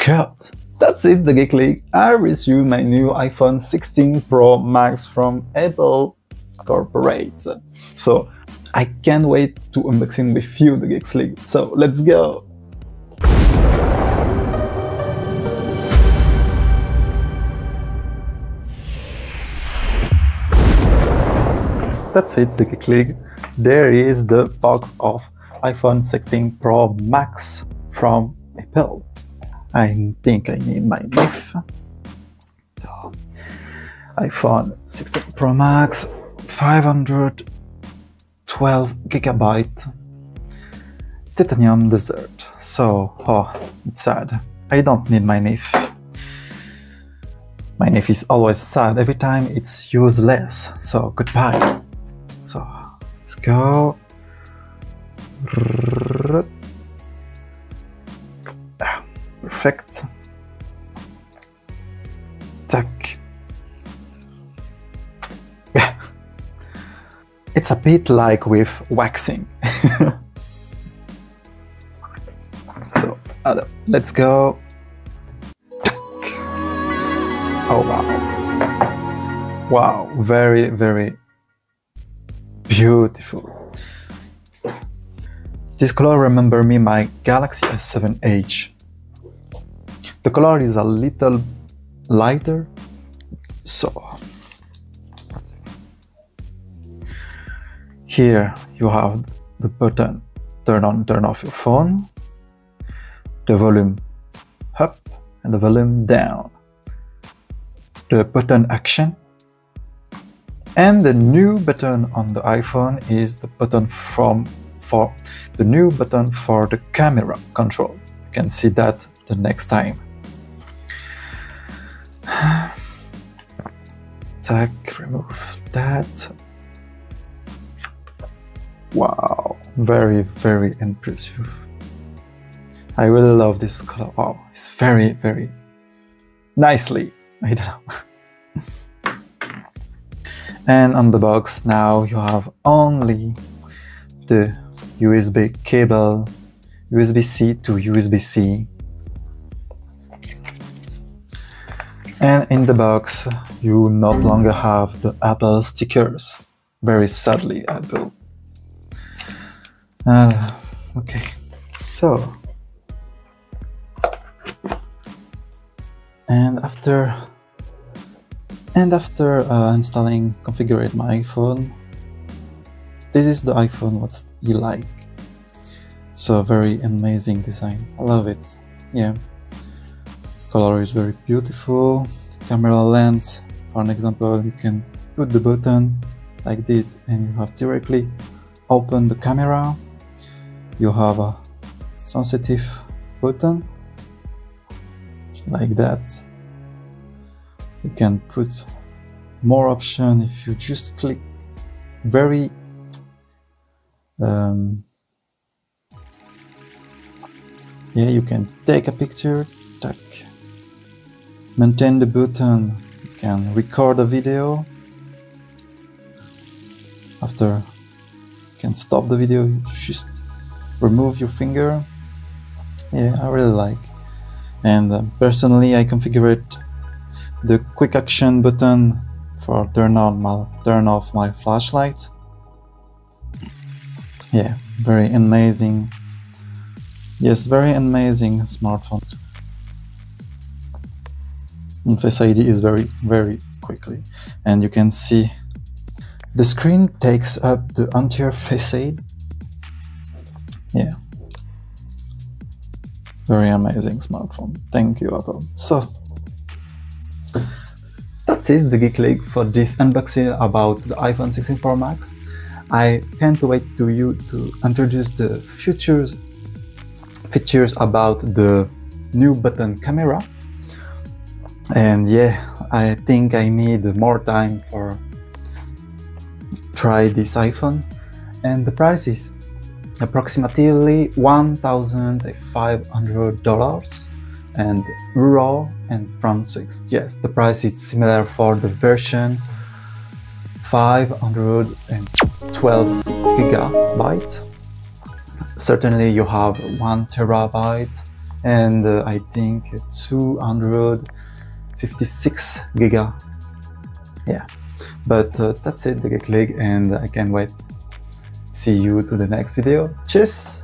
God, that's it, the Geek League. I resumed my new iPhone 16 Pro Max from Apple Corporate. So I can't wait to unboxing with you, the Geek League. So let's go. That's it, the Geek League. There is the box of iPhone 16 Pro Max from Apple. I think I need my knife. So, iPhone 16 Pro Max, 512 gigabyte, titanium desert. So, oh, it's sad. I don't need my knife. My knife is always sad every time it's useless. So, goodbye. So, let's go. Perfect. Tack. Yeah. It's a bit like with waxing. So, let's go. Oh wow. Wow, very, very beautiful. This color remember me my Galaxy S7 Edge. The color is a little lighter, so here you have the button turn on, turn off your phone, the volume up and the volume down, the button action, and the new button on the iPhone is the button for the camera control. You can see that the next time. Tack, remove that. Wow, very, very impressive. I really love this color. Wow, it's very, very nicely. I don't know. And on the box now you have only the USB cable, USB-C to USB-C. And in the box, you no longer have the Apple stickers. Very sadly, Apple. Okay, so. And after installing, configuring my iPhone, this is the iPhone what you like. So very amazing design. I love it. Yeah. Color is very beautiful. The camera lens, for an example, you can put the button like this and you have directly open the camera. You have a sensitive button like that. You can put more option if you just click very yeah, you can take a picture, tack. Maintain the button, you can record a video. After you can stop the video, you just remove your finger. Yeah, I really like. And personally, I configured the quick action button for turn off my flashlight. Yeah, very amazing. Yes, very amazing smartphone. And Face ID is very, very quickly. And you can see the screen takes up the entire Face ID. Yeah. Very amazing smartphone. Thank you, Apple. So, that is the Geek League for this unboxing about the iPhone 16 Pro Max. I can't wait to introduce the features about the new button camera. And yeah, I think I need more time for try this iPhone. And the price is approximately $1,500 and euro and franc Swiss. Yes, the price is similar for the version 512 gigabyte. Certainly you have 1 terabyte and I think 256 giga. Yeah, but that's it, the Geek League, and I can't wait. See you to the next video. Cheers!